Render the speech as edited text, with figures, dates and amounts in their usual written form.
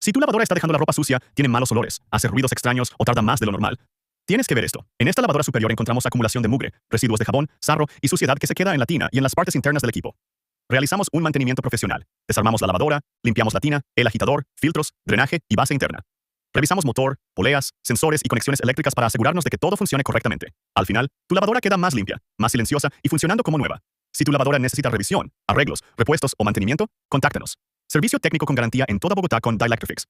Si tu lavadora está dejando la ropa sucia, tiene malos olores, hace ruidos extraños o tarda más de lo normal, tienes que ver esto. En esta lavadora superior encontramos acumulación de mugre, residuos de jabón, sarro y suciedad que se queda en la tina y en las partes internas del equipo. Realizamos un mantenimiento profesional. Desarmamos la lavadora, limpiamos la tina, el agitador, filtros, drenaje y base interna. Revisamos motor, poleas, sensores y conexiones eléctricas para asegurarnos de que todo funcione correctamente. Al final, tu lavadora queda más limpia, más silenciosa y funcionando como nueva. Si tu lavadora necesita revisión, arreglos, repuestos o mantenimiento, contáctanos. Servicio técnico con garantía en toda Bogotá con Dielectrifix.